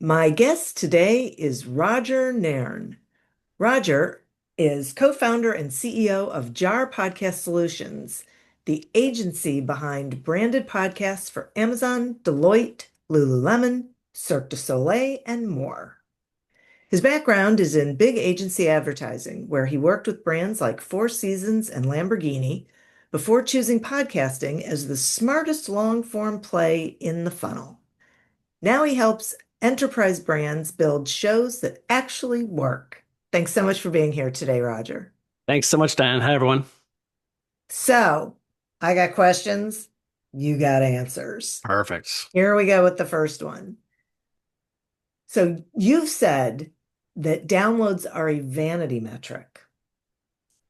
My guest today is Roger Nairn. Roger is co-founder and CEO of JAR Podcast Solutions, the agency behind branded podcasts for Amazon, Deloitte, Lululemon, Cirque du Soleil, and more. His background is in big agency advertising, where he worked with brands like Four Seasons and Lamborghini before choosing podcasting as the smartest long-form play in the funnel. Now he helps enterprise brands build shows that actually work. Thanks so much for being here today, Roger. Thanks so much, Diane. Hi, everyone. So, I got questions, you got answers. Perfect. Here we go with the first one. So, you've said that downloads are a vanity metric.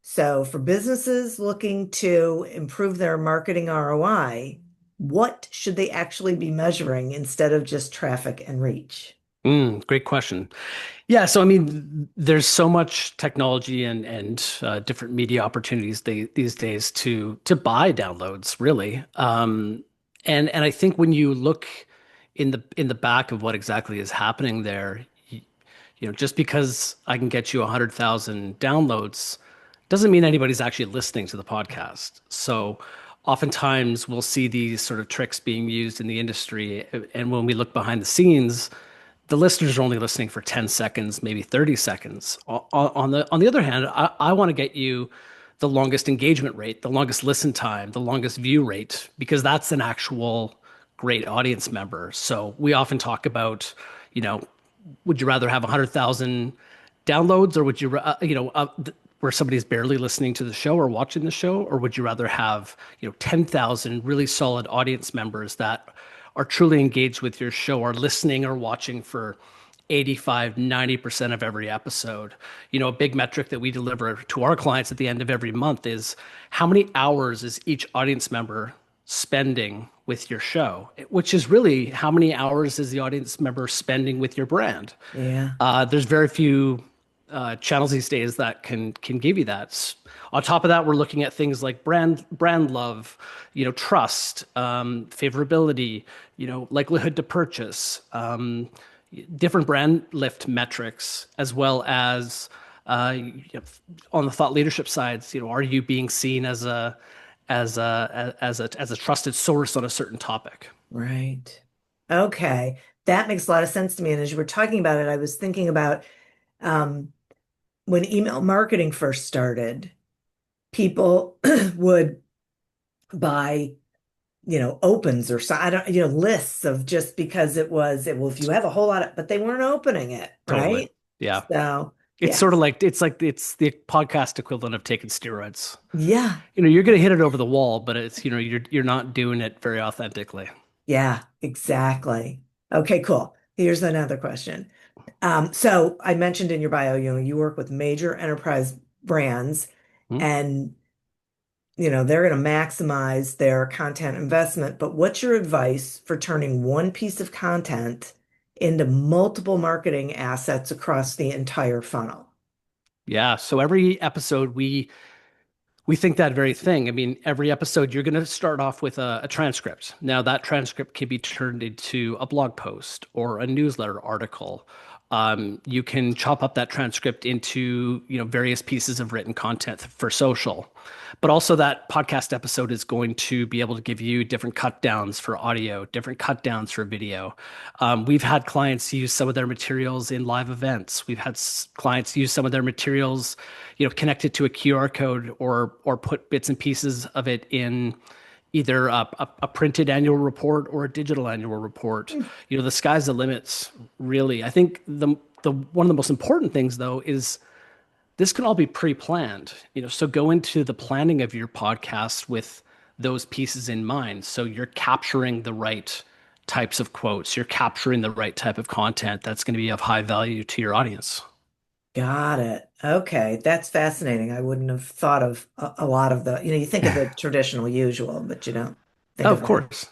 So, for businesses looking to improve their marketing ROI, what should they actually be measuring instead of just traffic and reach? Great question. Yeah, so I mean, there's so much technology and different media opportunities these days to buy downloads, really. And I think when you look in the back of what exactly is happening there, just because I can get you 100,000 downloads doesn't mean anybody's actually listening to the podcast. So oftentimes we'll see these sort of tricks being used in the industry, and when we look behind the scenes, the listeners are only listening for 10 seconds, maybe 30 seconds. On the other hand, I want to get you the longest engagement rate, the longest listen time, the longest view rate, because that's an actual great audience member. So we often talk about, you know, would you rather have 100,000 downloads, or would you, where somebody's barely listening to the show or watching the show, or would you rather have, 10,000 really solid audience members that are truly engaged with your show, are listening or watching for 85, 90% of every episode. A big metric that we deliver to our clients at the end of every month is how many hours is each audience member spending with your show, which is really how many hours is the audience member spending with your brand. Yeah. There's very few channels these days that can give you that. On top of that, we're looking at things like brand love, trust, favorability, likelihood to purchase, different brand lift metrics, as well as on the thought leadership sides. Are you being seen as a trusted source on a certain topic? Right. Okay. That makes a lot of sense to me. And as you were talking about it, I was thinking about um, when email marketing first started, people would buy, opens or so I don't, lists of just because well, if you have a whole lot of, but they weren't opening it, Totally. right? Yeah. So, It's yeah. sort of like it's the podcast equivalent of taking steroids. Yeah. You're going to hit it over the wall, but it's you're not doing it very authentically. Yeah, exactly. Okay, cool. Here's another question. So I mentioned in your bio, you work with major enterprise brands Hmm? and they're going to maximize their content investment, but what's your advice for turning one piece of content into multiple marketing assets across the entire funnel? Yeah. So every episode we think that very thing. I mean, every episode you're going to start off with a transcript. Now that transcript can be turned into a blog post or a newsletter article. You can chop up that transcript into various pieces of written content for social, but also that podcast episode is going to be able to give you different cut downs for audio, different cut downs for video. We've had clients use some of their materials in live events. We've had clients use some of their materials, connected to a QR code, or put bits and pieces of it in either a printed annual report or a digital annual report. Mm. The sky's the limits, really. I think the one of the most important things though is this can all be pre-planned. So go into the planning of your podcast with those pieces in mind. So you're capturing the right types of quotes, you're capturing the right type of content that's going to be of high value to your audience. Got it. Okay, that's fascinating. I wouldn't have thought of a lot of you think of the traditional usual, but you don't think Oh, of of that. course.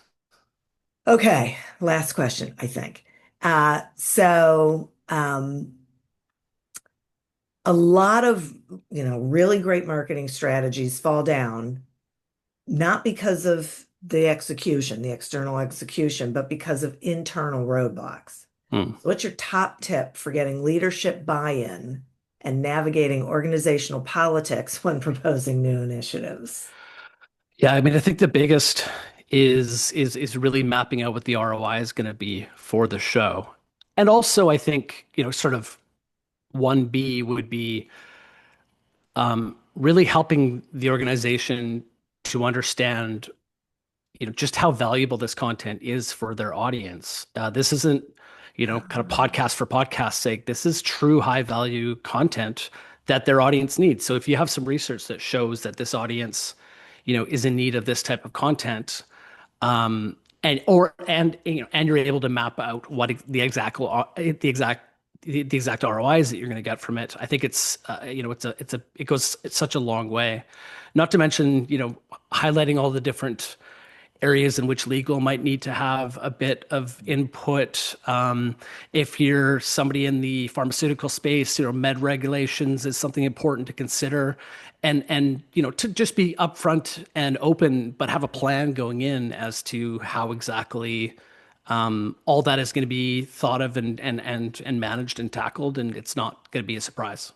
Okay, last question, I think. A lot of, really great marketing strategies fall down, not because of the execution, the external execution, but because of internal roadblocks. Hmm. So what's your top tip for getting leadership buy-in and navigating organizational politics when proposing new initiatives? Yeah, I mean, I think the biggest is really mapping out what the ROI is going to be for the show. And also, I think, sort of 1B would be really helping the organization to understand, just how valuable this content is for their audience. This isn't, kind of podcast for podcast's sake. This is true high value content that their audience needs. So if you have some research that shows that this audience, is in need of this type of content, and you're able to map out what the exact ROIs that you're going to get from it. I think it's such a long way. Not to mention, highlighting all the different areas in which legal might need to have a bit of input. If you're somebody in the pharmaceutical space, med regulations is something important to consider, and to just be upfront and open, but have a plan going in as to how exactly all that is going to be thought of and managed and tackled, and it's not going to be a surprise.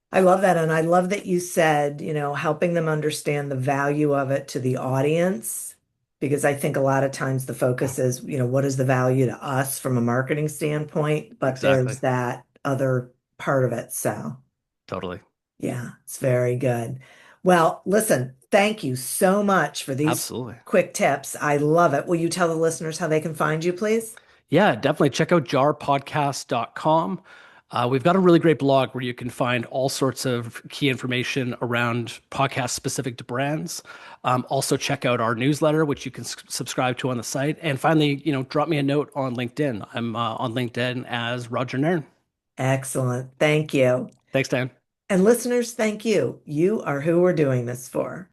I love that. And I love that you said, helping them understand the value of it to the audience, because I think a lot of times the focus is, what is the value to us from a marketing standpoint? But Exactly. there's that other part of it. So, Totally. yeah, it's very good. Well, listen, thank you so much for these Absolutely. quick tips. I love it. Will you tell the listeners how they can find you, please? Yeah, definitely check out jarpodcast.com. We've got a really great blog where you can find all sorts of key information around podcasts specific to brands. Also, check out our newsletter, which you can subscribe to on the site. And finally, drop me a note on LinkedIn. I'm on LinkedIn as Roger Nairn. Excellent. Thank you. Thanks, Dan. And listeners, thank you. You are who we're doing this for.